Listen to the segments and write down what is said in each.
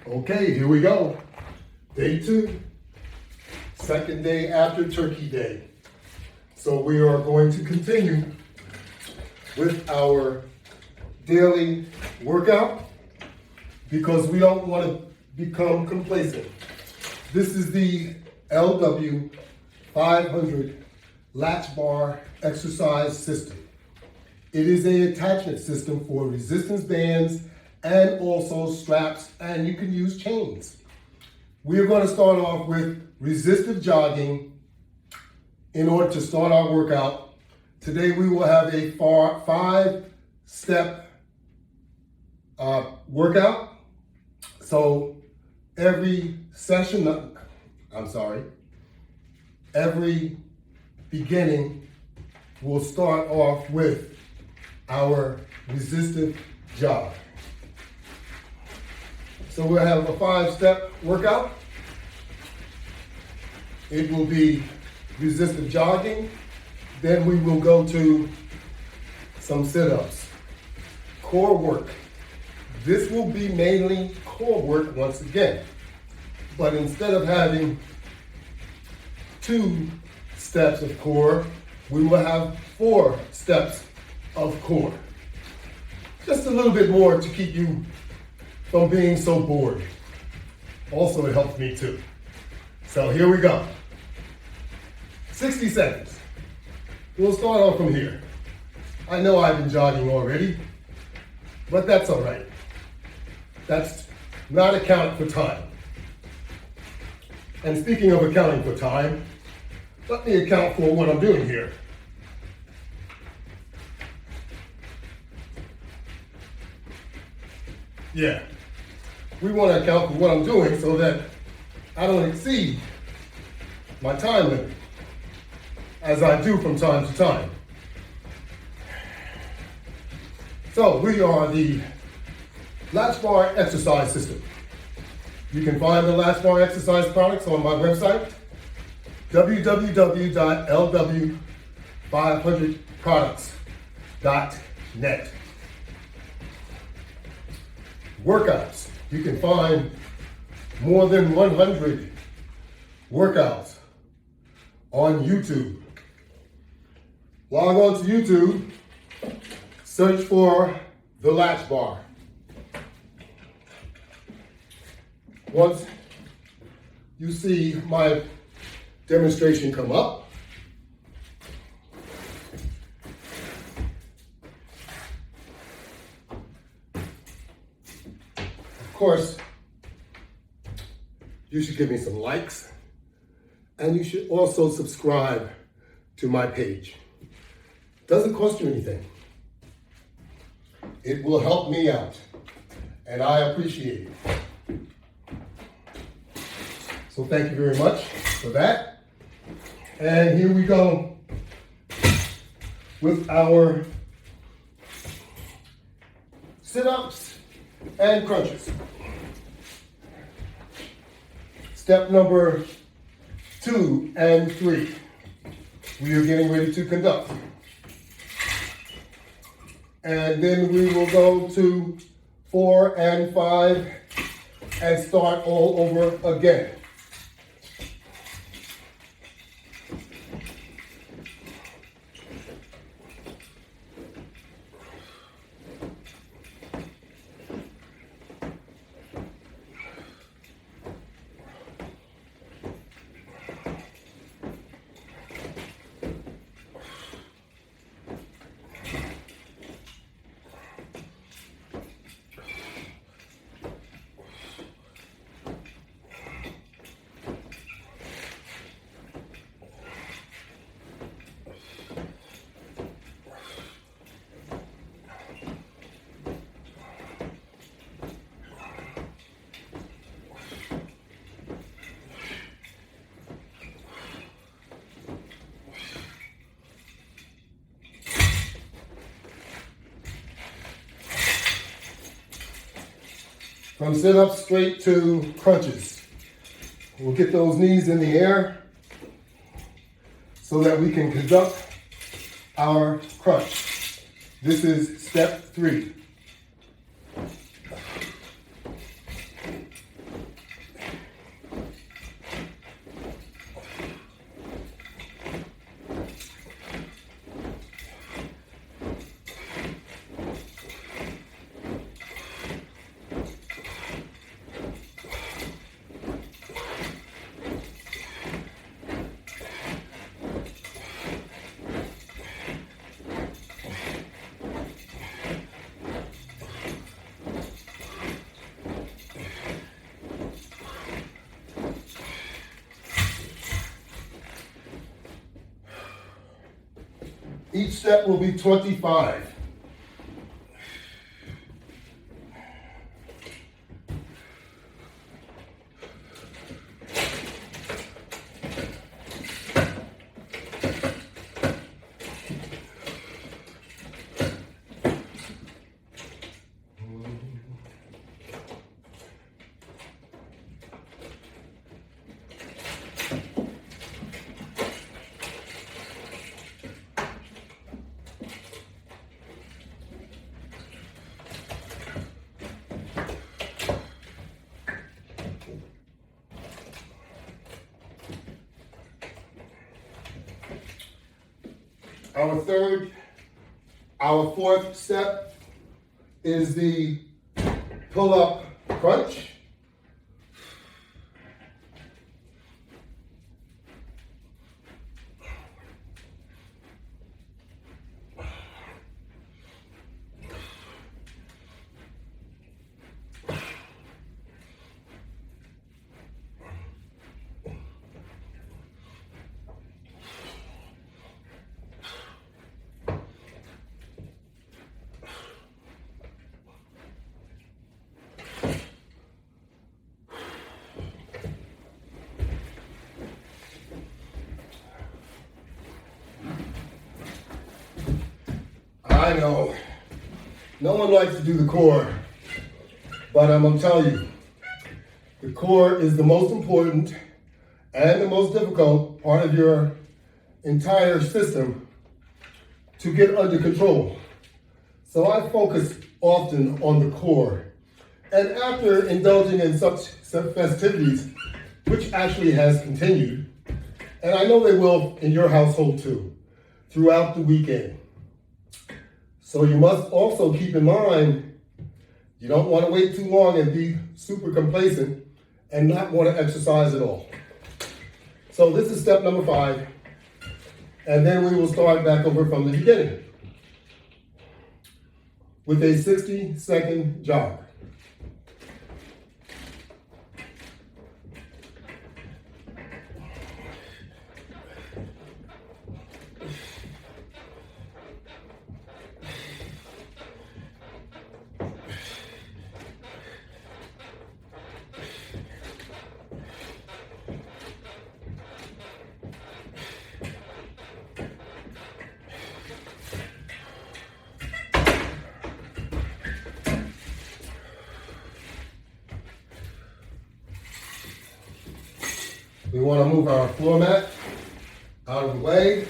Okay, here we go. Day 2, second day after Turkey Day. So we are going to continue with our daily workout because we don't want to become complacent. This is the LW500 Latchbar exercise system. It is an attachment system for resistance bands and also straps, and you can use chains. We are going to start off with resistive jogging in order to start our workout. Today we will have a 5-step workout. So every beginning we'll start off with our resistive jog. So we'll have a 5-step workout. It will be resistive jogging. Then we will go to some sit-ups, core work. This will be mainly core work once again. But instead of having 2 steps of core, we will have 4 steps of core. Just a little bit more to keep you from being so bored. Also, it helps me too. So here we go. 60 seconds. We'll start off from here. I know I've been jogging already, but that's all right. That's not accounting for time. And speaking of accounting for time, let me account for what I'm doing here. Yeah, we want to account for what I'm doing so that I don't exceed my time limit, as I do from time to time. So we are the Latchbar exercise system. You can find the Latchbar exercise products on my website, www.LW500products.net. Workouts. You can find more than 100 workouts on YouTube. Log on to YouTube, search for the Latchbar. Once you see my demonstration come up, of course, you should give me some likes, and you should also subscribe to my page. Doesn't cost you anything. It will help me out, and I appreciate it. So thank you very much for that. And here we go with our sit-ups and crunches. Step number 2 and 3. We are getting ready to conduct. And then we will go to 4 and 5 and start all over again. From sit-ups straight to crunches. We'll get those knees in the air so that we can conduct our crunch. This is step 3. Each step will be 25. Our fourth step is the pull-up crunch. I know, no one likes to do the core, but I'm gonna tell you, the core is the most important and the most difficult part of your entire system to get under control. So I focus often on the core. And after indulging in such festivities, which actually has continued, and I know they will in your household too, throughout the weekend. So you must also keep in mind, you don't want to wait too long and be super complacent and not want to exercise at all. So this is step number 5. And then we will start back over from the beginning with a 60-second jog. We want to move our floor mat out of the way.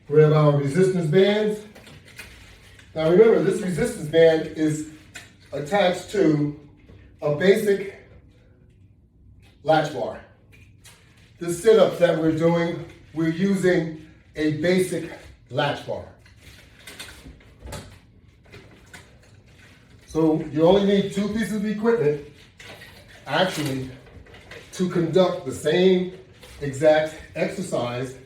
Grab our resistance bands. Now remember, this resistance band is attached to a basic latch bar. The sit-ups that we're doing, we're using a basic latch bar. So you only need 2 pieces of equipment actually to conduct the same exact exercise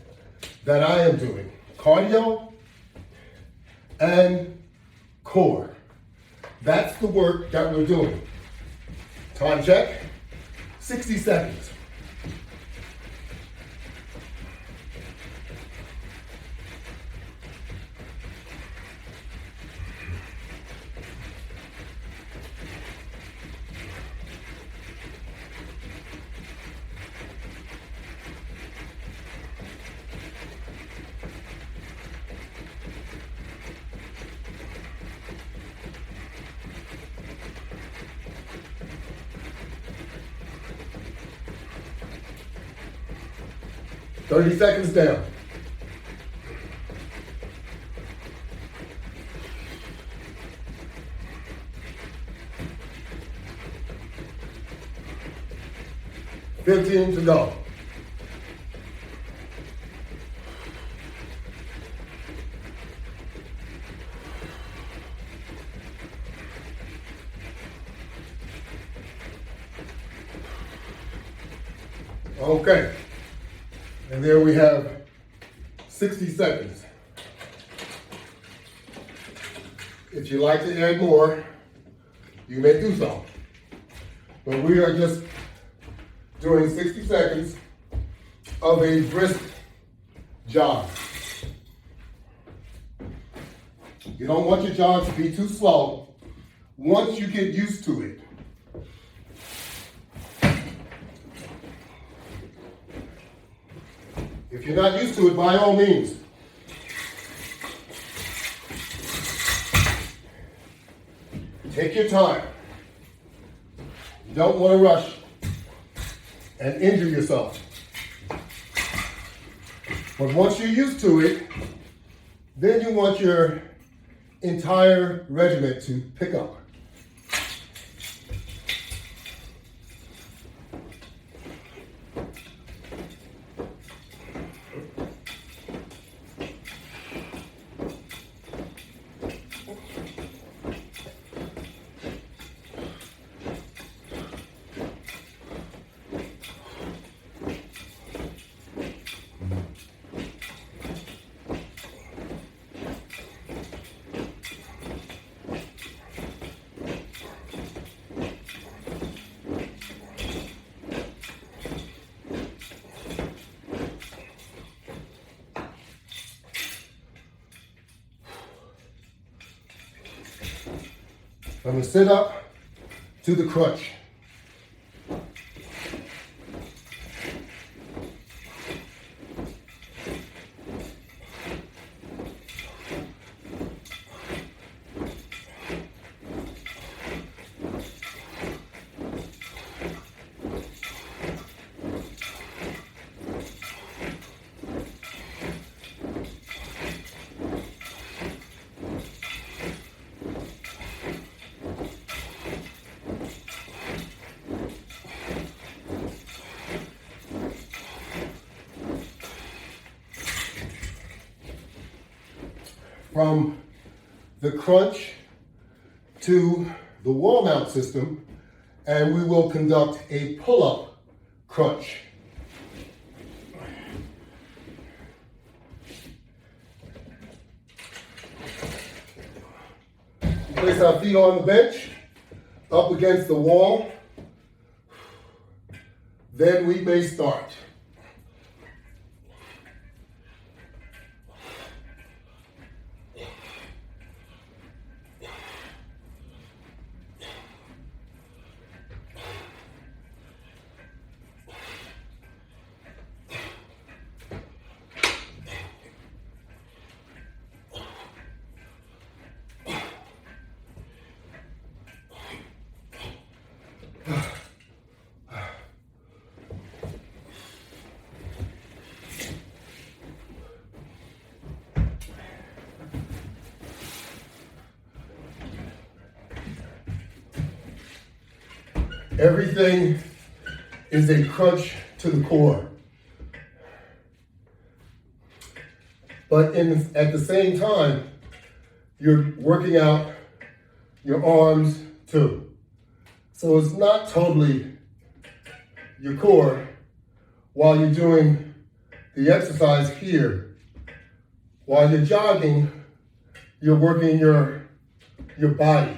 that I am doing. Cardio and core. That's the work that we're doing. Time check, 60 seconds. Thirty seconds down. $15 to go. Okay. And there we have 60 seconds. If you'd like to add more, you may do so. But we are just doing 60 seconds of a brisk jog. You don't want your jog to be too slow once you get used to it. If you're not used to it, by all means, take your time. You don't want to rush and injure yourself. But once you're used to it, then you want your entire regiment to pick up. From the sit up to the crunch. From the crunch to the wall mount system, and we will conduct a pull-up crunch. Place our feet on the bench, up against the wall. Then we may start. Everything is a crunch to the core. But at the same time, you're working out your arms too. So it's not totally your core while you're doing the exercise here. While you're jogging, you're working your body.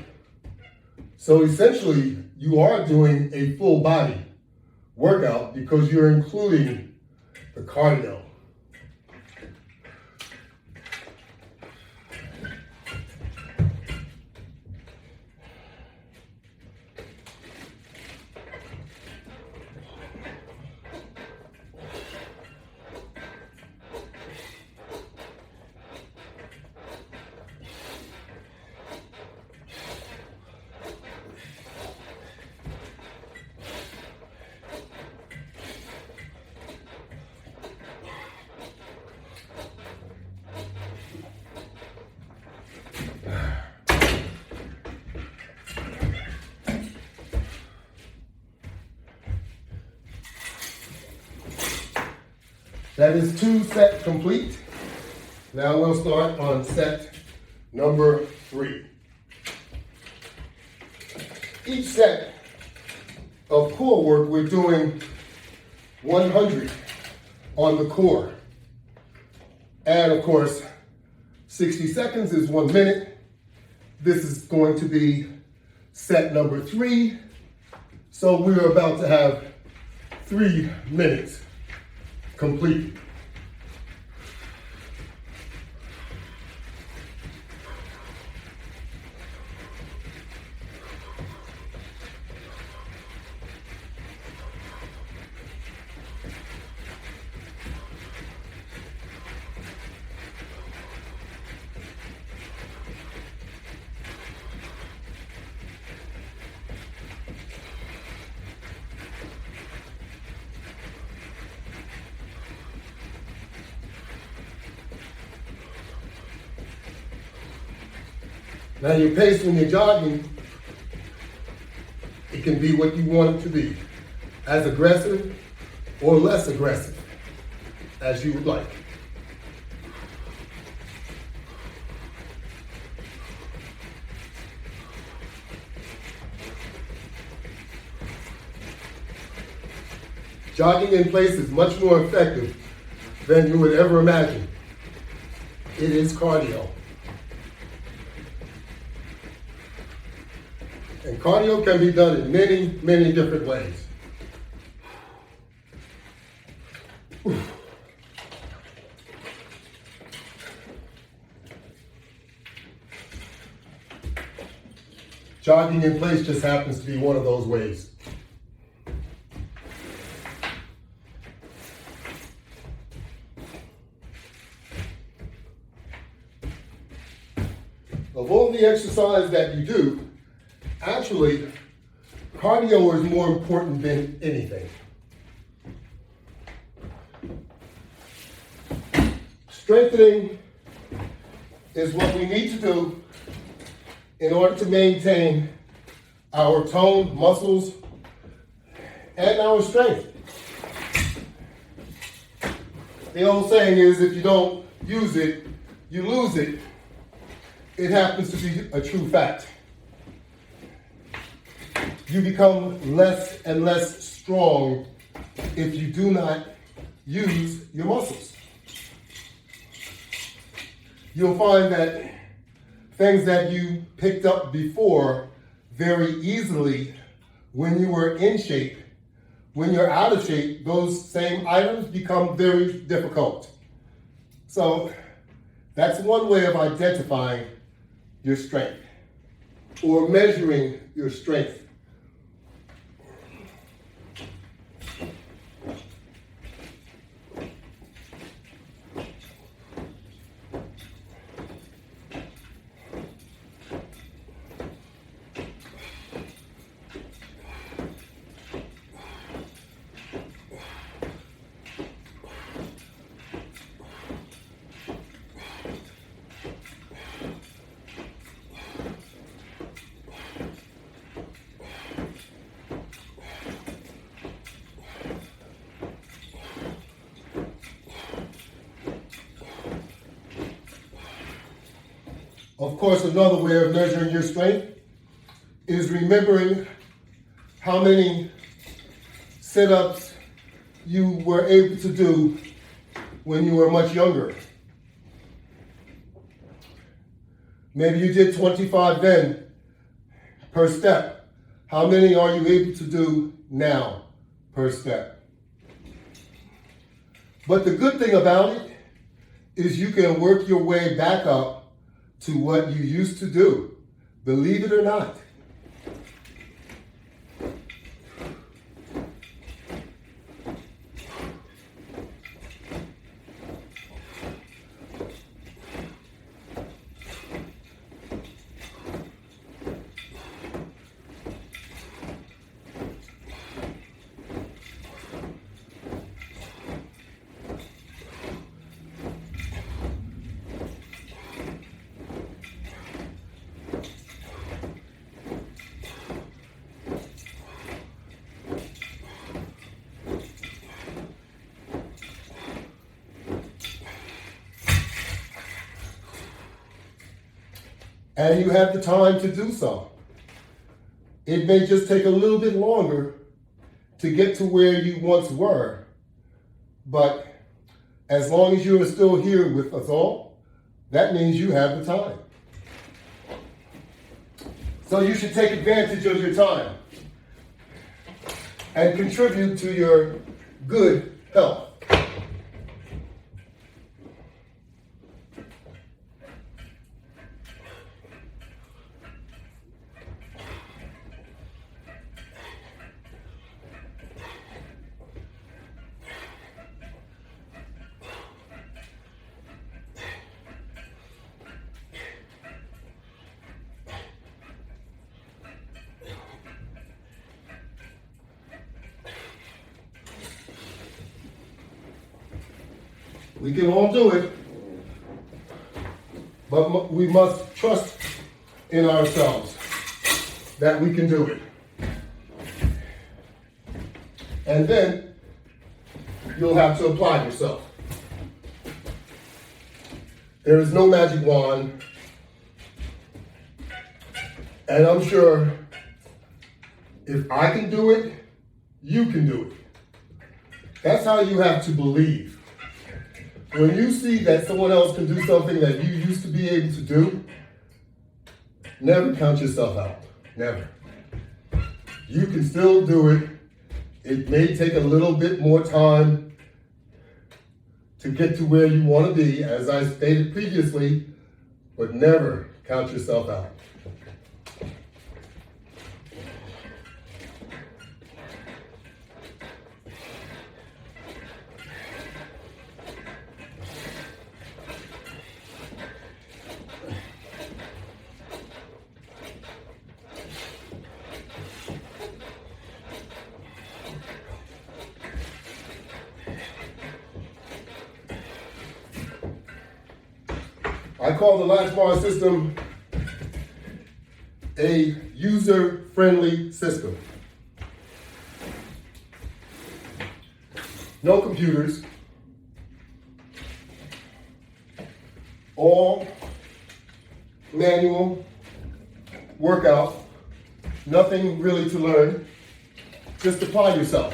So essentially, you are doing a full body workout because you're including the cardio. That is 2 sets complete. Now we'll start on set number 3. Each set of core work, we're doing 100 on the core. And of course, 60 seconds is 1 minute. This is going to be set number 3. So we're about to have 3 minutes complete. Now your pace when you're jogging, it can be what you want it to be. As aggressive or less aggressive, as you would like. Jogging in place is much more effective than you would ever imagine. It is cardio. And cardio can be done in many, many different ways. Jogging in place just happens to be one of those ways. Of all the exercise that you do, actually, cardio is more important than anything. Strengthening is what we need to do in order to maintain our tone, muscles, and our strength. The old saying is, if you don't use it, you lose it. It happens to be a true fact. You become less and less strong if you do not use your muscles. You'll find that things that you picked up before very easily when you were in shape, when you're out of shape, those same items become very difficult. So that's one way of identifying your strength or measuring your strength. Of course, another way of measuring your strength is remembering how many sit-ups you were able to do when you were much younger. Maybe you did 25 then per step. How many are you able to do now per step? But the good thing about it is you can work your way back up to what you used to do, believe it or not. And you have the time to do so. It may just take a little bit longer to get to where you once were, but as long as you are still here with us all, that means you have the time. So you should take advantage of your time and contribute to your good health. We can all do it, but we must trust in ourselves that we can do it. And then you'll have to apply yourself. There is no magic wand. And I'm sure if I can do it, you can do it. That's how you have to believe. When you see that someone else can do something that you used to be able to do, never count yourself out. Never. You can still do it. It may take a little bit more time to get to where you want to be, as I stated previously, but never count yourself out. I call the Latchbar system a user-friendly system. No computers, all manual workout, nothing really to learn, just apply yourself.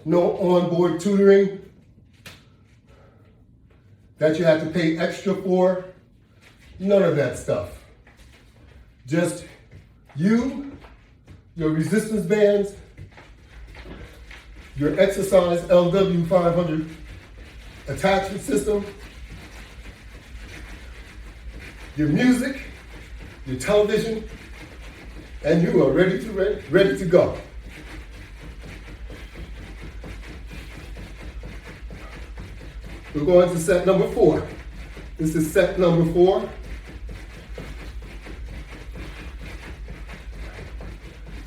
No onboard tutoring that you have to pay extra for, none of that stuff. Just you, your resistance bands, your exercise LW500 attachment system, your music, your television, and you are ready to go. We're going to set number 4. This is set number 4.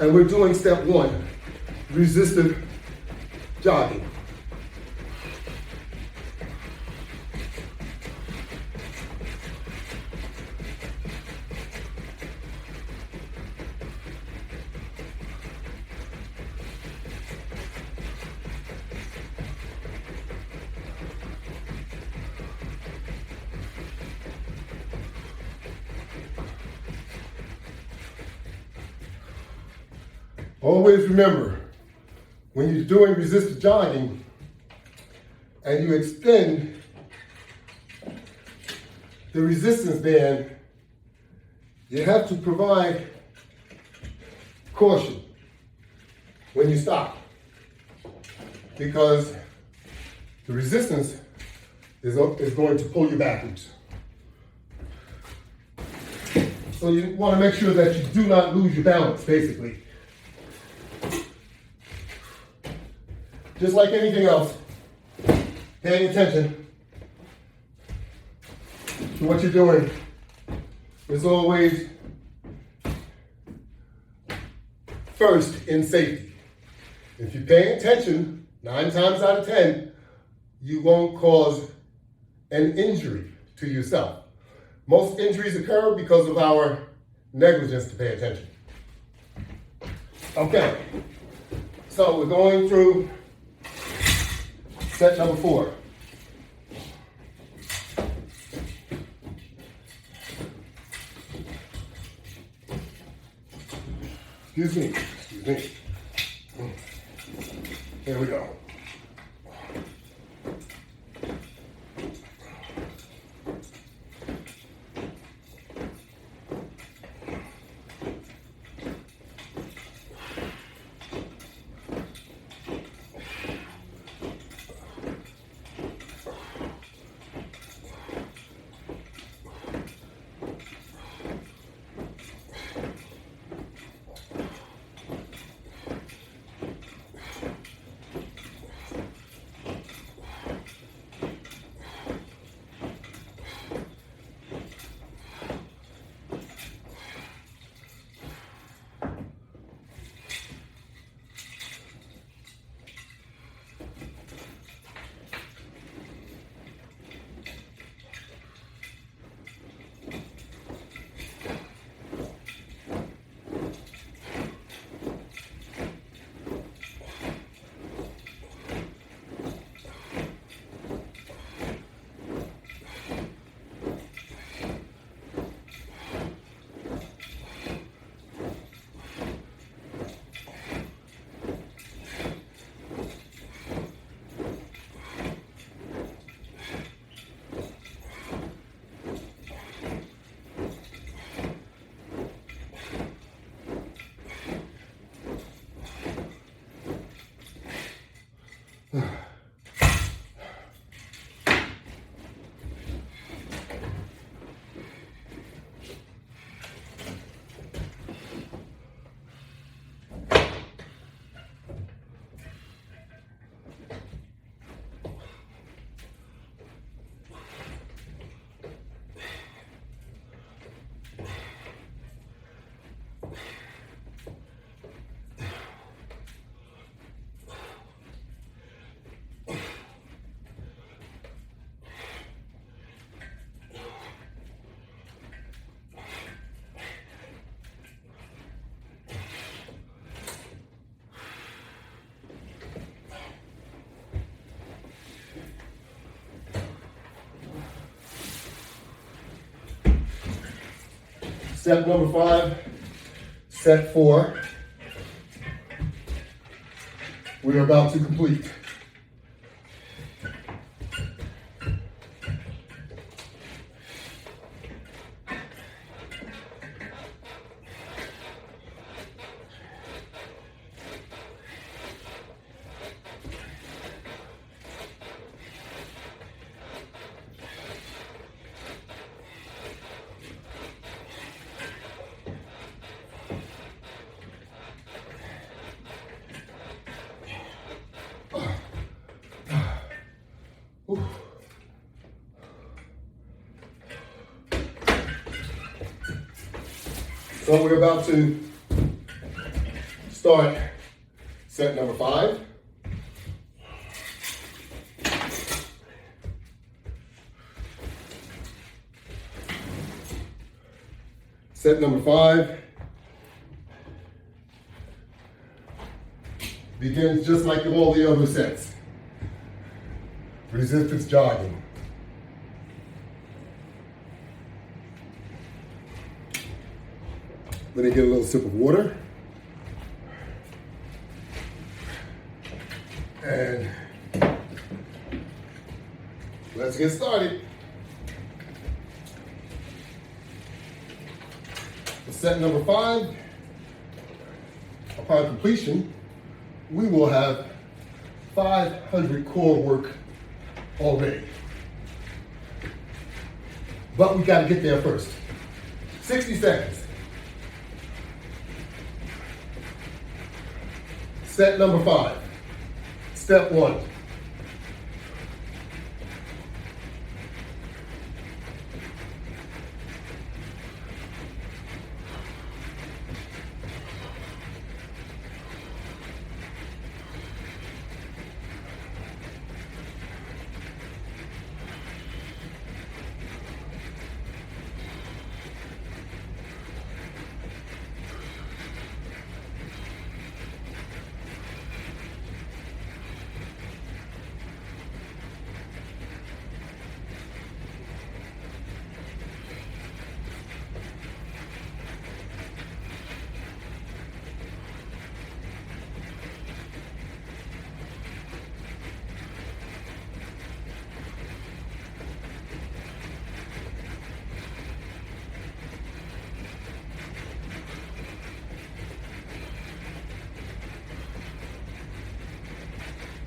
And we're doing step 1, resistive jogging. Always remember, when you're doing resistive jogging and you extend the resistance band, you have to provide caution when you stop, because the resistance is going to pull you backwards. So you want to make sure that you do not lose your balance, basically. Just like anything else, paying attention to what you're doing is always first in safety. If you're paying attention, 9 times out of 10, you won't cause an injury to yourself. Most injuries occur because of our negligence to pay attention. Okay, so we're going through set number 4. Excuse me. Here we go. Step number 5, set 4. We are about to complete. So we're about to start set number 5. Set number 5 begins just like all the other sets. Resistance jogging. Let me get a little sip of water. And let's get started. For set number 5, upon completion, we will have 500 core work already. But we gotta get there first. 60 seconds. Set number 5, step 1.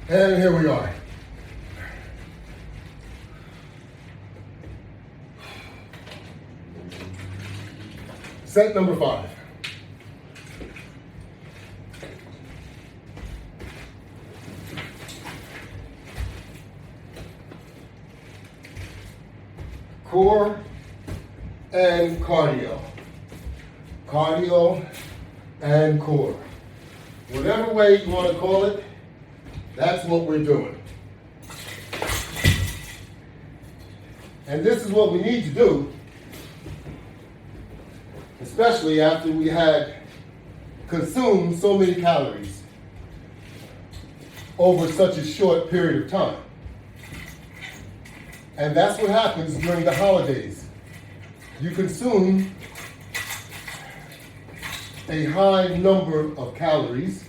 And here we are. Set number 5. Core and cardio. Cardio and core. Whatever way you want to call it, that's what we're doing. And this is what we need to do, especially after we had consumed so many calories over such a short period of time. And that's what happens during the holidays. You consume a high number of calories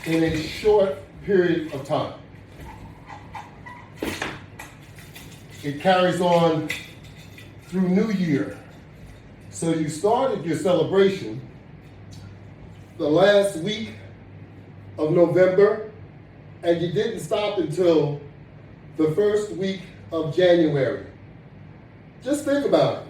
in a short period of time. It carries on through New Year. So you started your celebration the last week of November, and you didn't stop until the first week of January. Just think about it.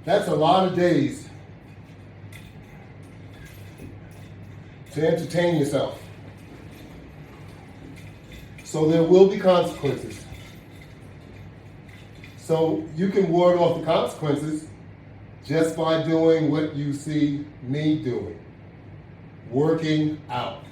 That's a lot of days to entertain yourself. So there will be consequences. So you can ward off the consequences just by doing what you see me doing, working out.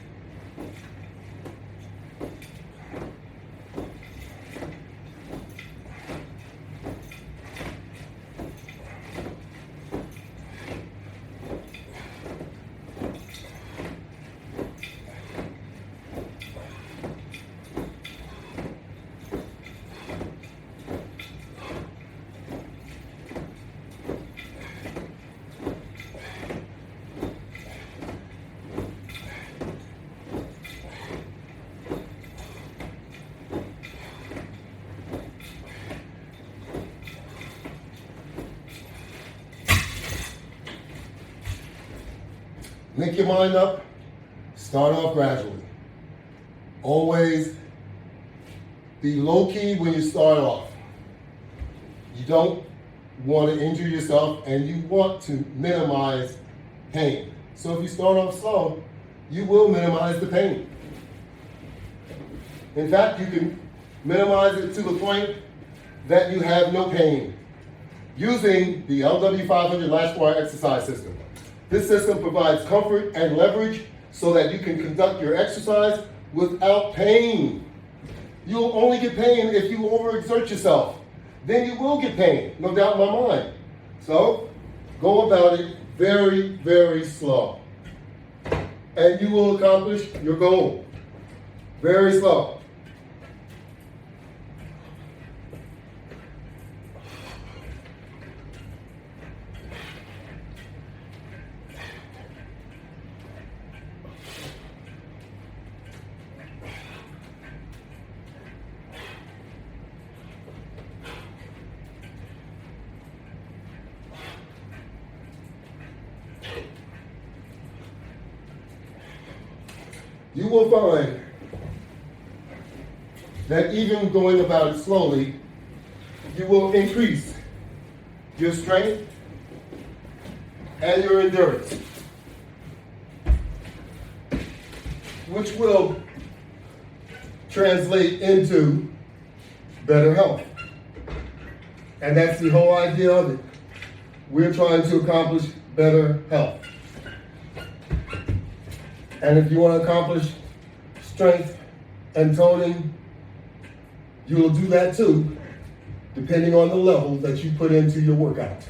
Make your mind up, start off gradually. Always be low-key when you start off. You don't want to injure yourself and you want to minimize pain. So if you start off slow, you will minimize the pain. In fact, you can minimize it to the point that you have no pain using the LW500 Latchbar exercise system. This system provides comfort and leverage so that you can conduct your exercise without pain. You'll only get pain if you overexert yourself. Then you will get pain, no doubt in my mind. So go about it very, very slow. And you will accomplish your goal. Very slow. You will find that even going about it slowly, you will increase your strength and your endurance, which will translate into better health. And that's the whole idea of it. We're trying to accomplish better health. And if you want to accomplish strength and toning, you will do that too, depending on the level that you put into your workout.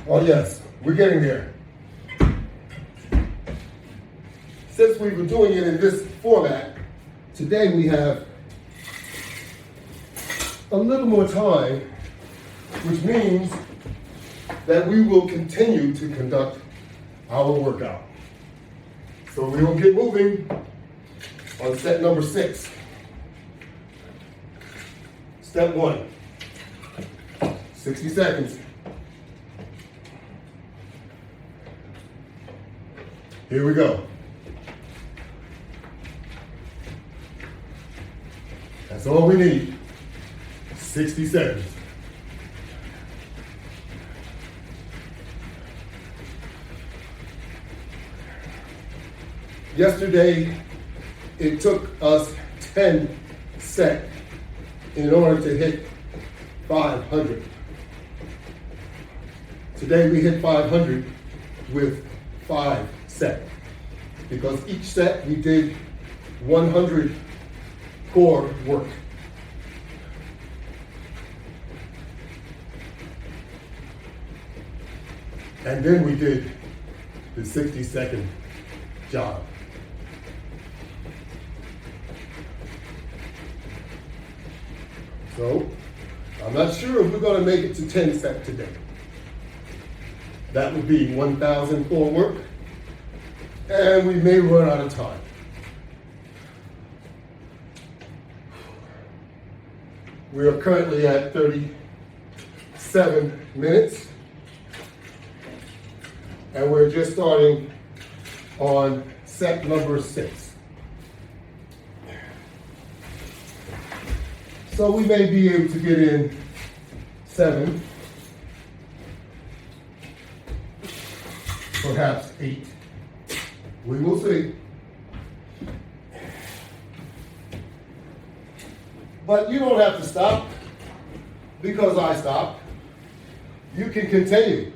Oh yes, we're getting there. Since we were doing it in this format, today we have a little more time, which means that we will continue to conduct our workout. So we will get moving on set number 6. Step 1, 60 seconds. Here we go. That's all we need. 60 seconds. Yesterday, it took us 10 sets in order to hit 500. Today we hit 500 with 5 sets. Because each set we did 100 core work. And then we did the 60-second jog. So, I'm not sure if we're going to make it to 10 sets today. That would be 1,000 core work, and we may run out of time. We are currently at 37 minutes, and we're just starting on set number 6. So we may be able to get in 7, perhaps 8. We will see. But you don't have to stop because I stopped. You can continue.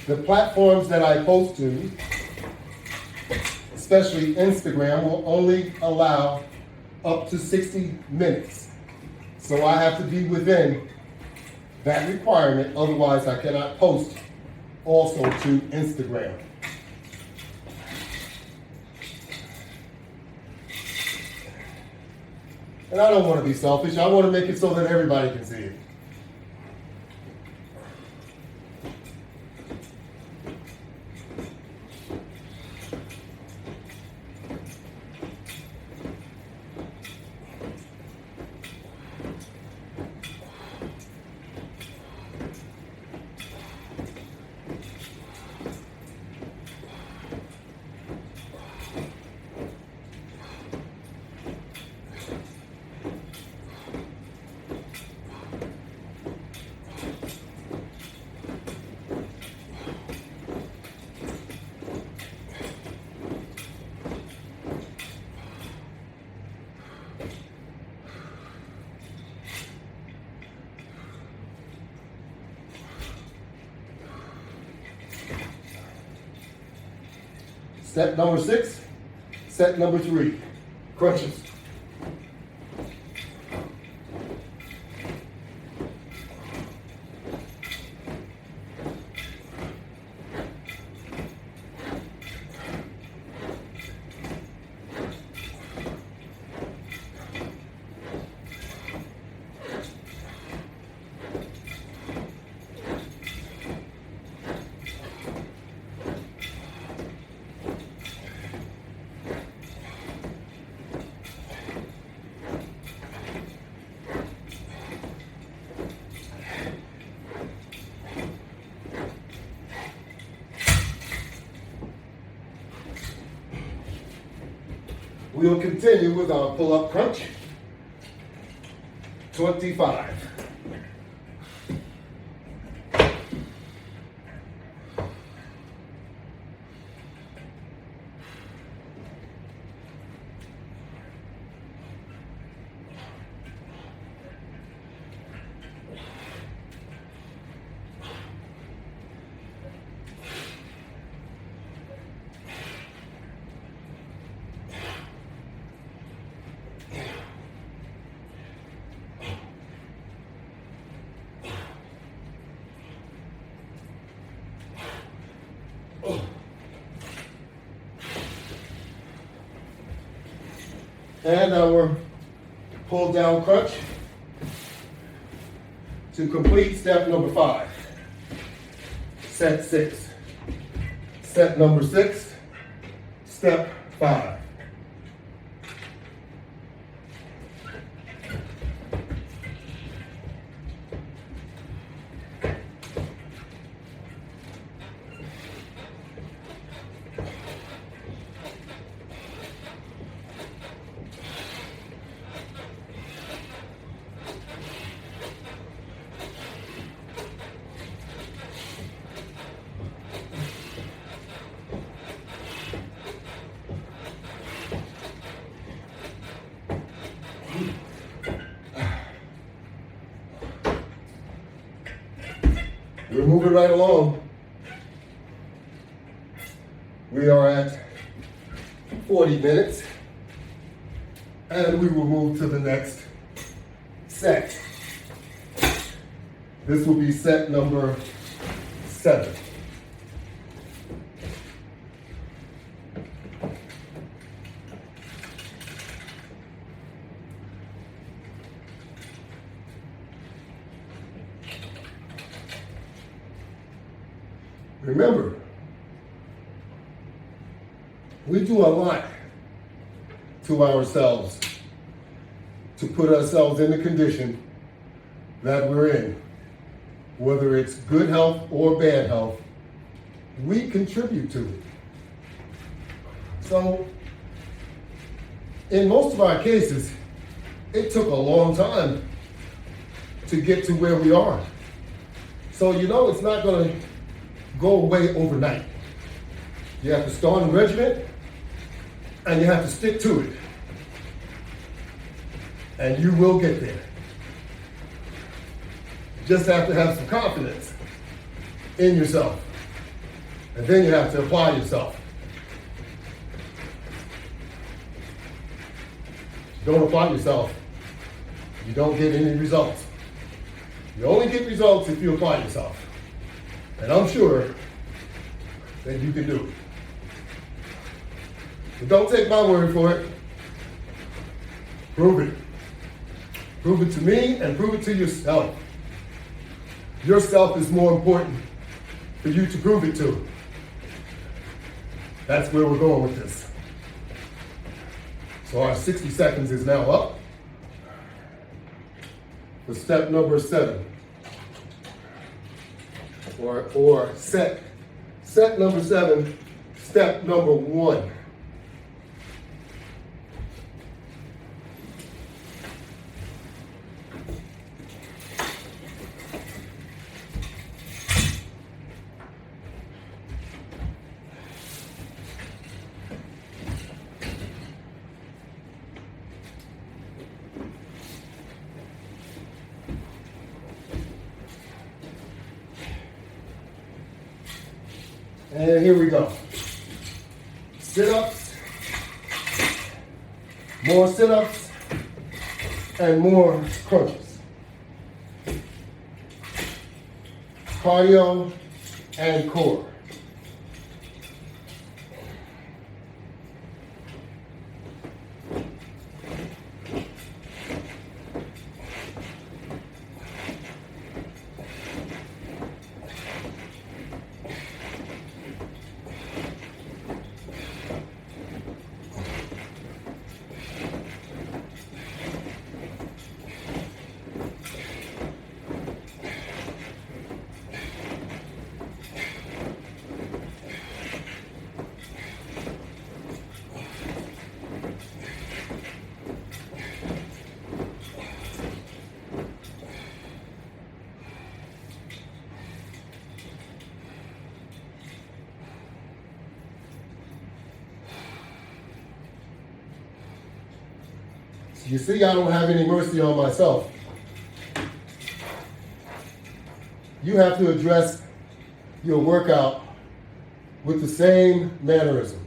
The platforms that I post to, especially Instagram, will only allow up to 60 minutes. So I have to be within that requirement, otherwise I cannot post also to Instagram. And I don't want to be selfish, I want to make it so that everybody can see it. Step number 6, set number 3, crunches. We'll continue with our pull-up crunch. 25. And our pull down crunch to complete step number 5. Set 6. Set number 6, step 5. We're moving right along. We are at 40 minutes, and we will move to the next set. This will be set number 7. Remember, we do a lot to ourselves to put ourselves in the condition that we're in. Whether it's good health or bad health, we contribute to it. So, in most of our cases, it took a long time to get to where we are. So you know it's not going to go away overnight. You have to start a regimen, and you have to stick to it. And you will get there. You just have to have some confidence in yourself. And then you have to apply yourself. If you don't apply yourself, you don't get any results. You only get results if you apply yourself. And I'm sure that you can do it. But don't take my word for it. Prove it. Prove it to me and prove it to yourself. Yourself is more important for you to prove it to. That's where we're going with this. So our 60 seconds is now up for step number 7. Or set number 7, step number 1. And here we go. Sit-ups, more sit-ups, and more crunches. Cardio and core. You see, I don't have any mercy on myself. You have to address your workout with the same mannerism.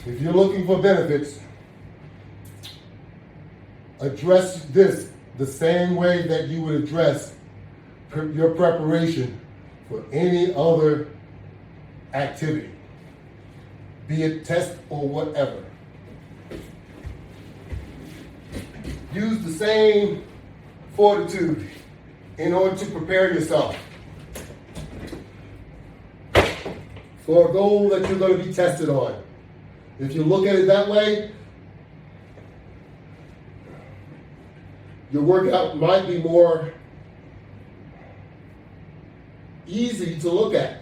If you're looking for benefits, address this the same way that you would address your preparation for any other activity, be it test or whatever. Use the same fortitude in order to prepare yourself for a goal that you're going to be tested on. If you look at it that way, your workout might be more easy to look at.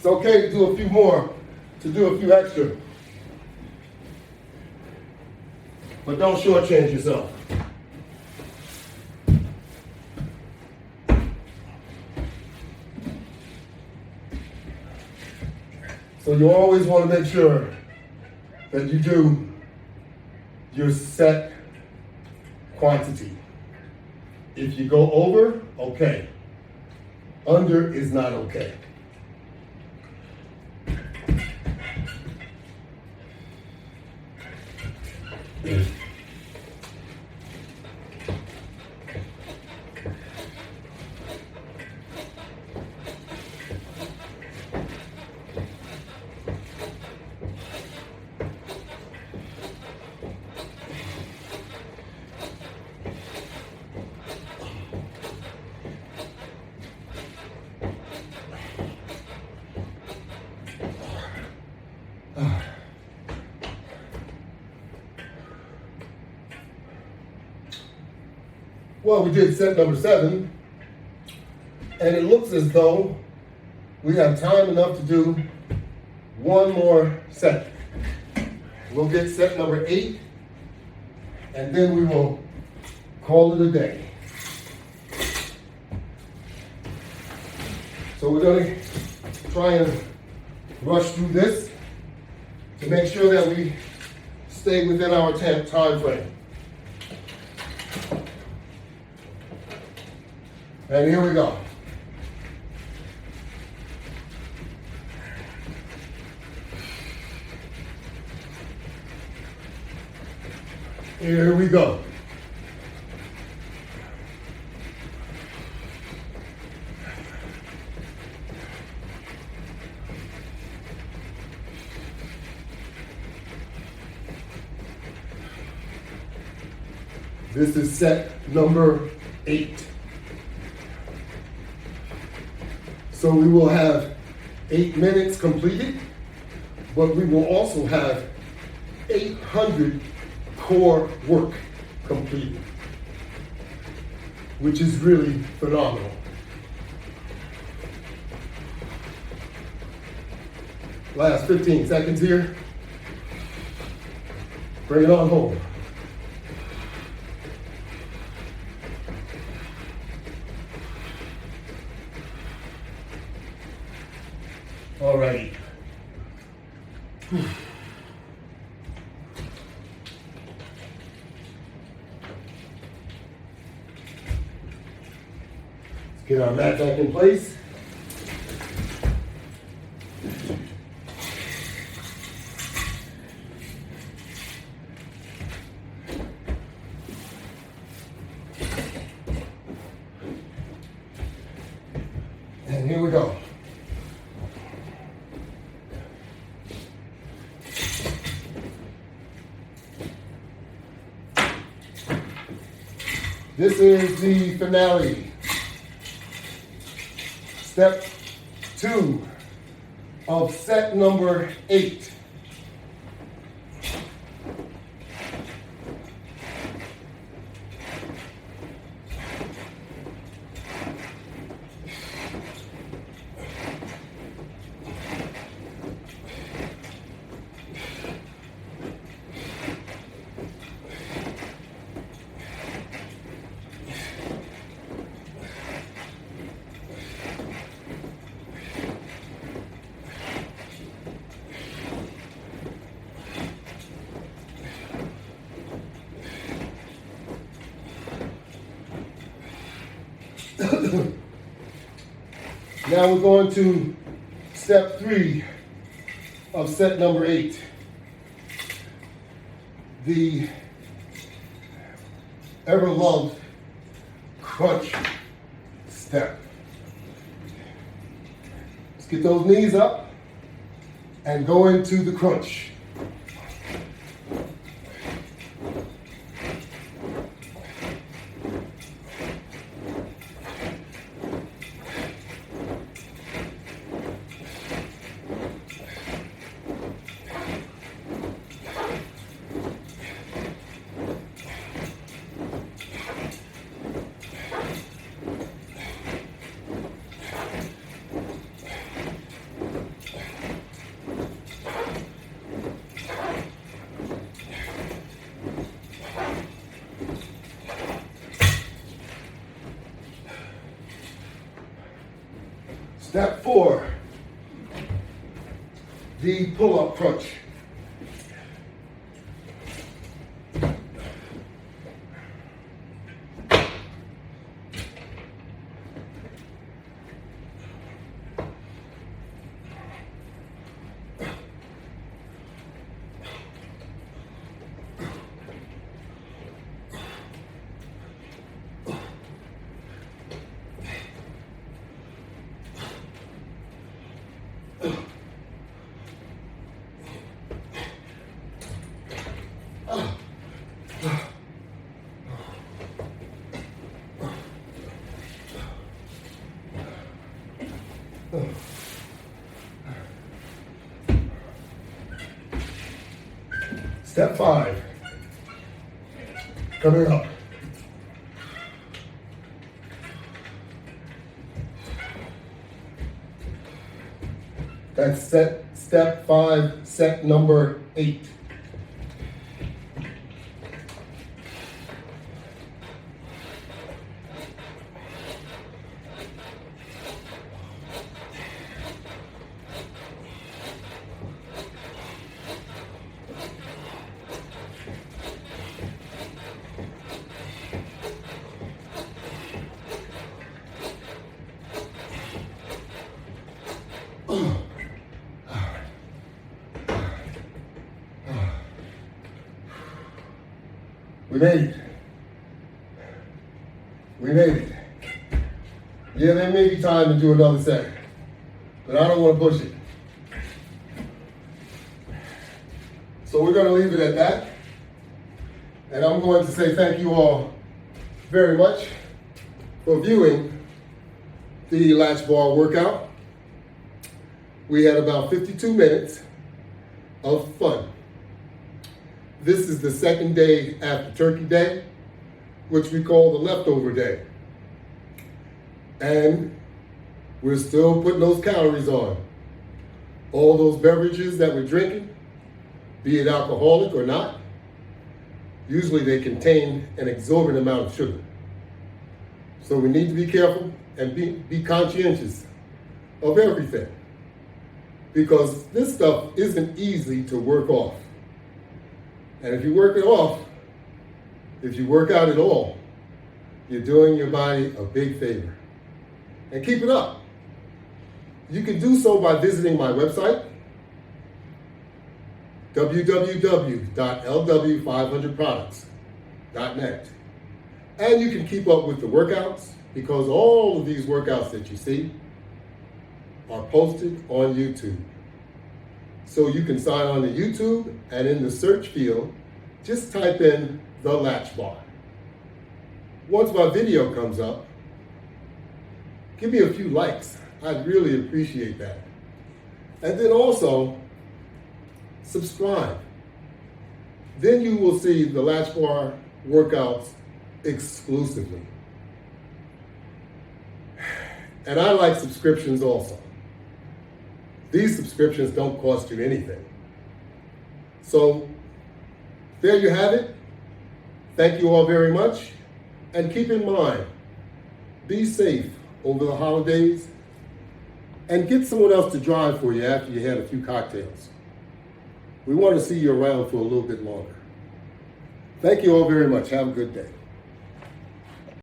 It's okay to do a few more, to do a few extra. But don't shortchange yourself. So you always want to make sure that you do your set quantity. If you go over, okay. Under is not okay. Well, we did set number 7, and it looks as though we have time enough to do one more set. We'll get set number 8, and then we will call it a day. So we're going to try and rush through this to make sure that we stay within our time frame. And here we go. Here we go. This is set number 8. So we will have 8 minutes completed, but we will also have 800 core work completed, which is really phenomenal. Last 15 seconds here. Bring it on home. All righty. Let's get our mat back in place. And here we go. This is the finale. Step 2 of set number 8. Now we're going to step 3 of set number 8. The ever-loved crunch step. Let's get those knees up and go into the crunch. Step 4, the pull-up crunch. Step 5, coming up. That's step 5, set number 8. We made it. We made it. Yeah, there may be time to do another set, but I don't want to push it. So we're going to leave it at that. And I'm going to say thank you all very much for viewing the Latchbar workout. We had about 52 minutes of fun. This is the second day after Turkey Day, which we call the leftover day. And we're still putting those calories on. All those beverages that we're drinking, be it alcoholic or not, usually they contain an exorbitant amount of sugar. So we need to be careful and be conscientious of everything, because this stuff isn't easy to work off. And if you work it off, if you work out at all, you're doing your body a big favor. And keep it up. You can do so by visiting my website, www.LW500products.net. And you can keep up with the workouts, because all of these workouts that you see are posted on YouTube. So you can sign on to YouTube, and in the search field, just type in the Latchbar. Once my video comes up, give me a few likes. I'd really appreciate that. And then also, subscribe. Then you will see the Latchbar workouts exclusively. And I like subscriptions also. These subscriptions don't cost you anything. So there you have it. Thank you all very much. And keep in mind, be safe over the holidays, and get someone else to drive for you after you had a few cocktails. We want to see you around for a little bit longer. Thank you all very much. Have a good day.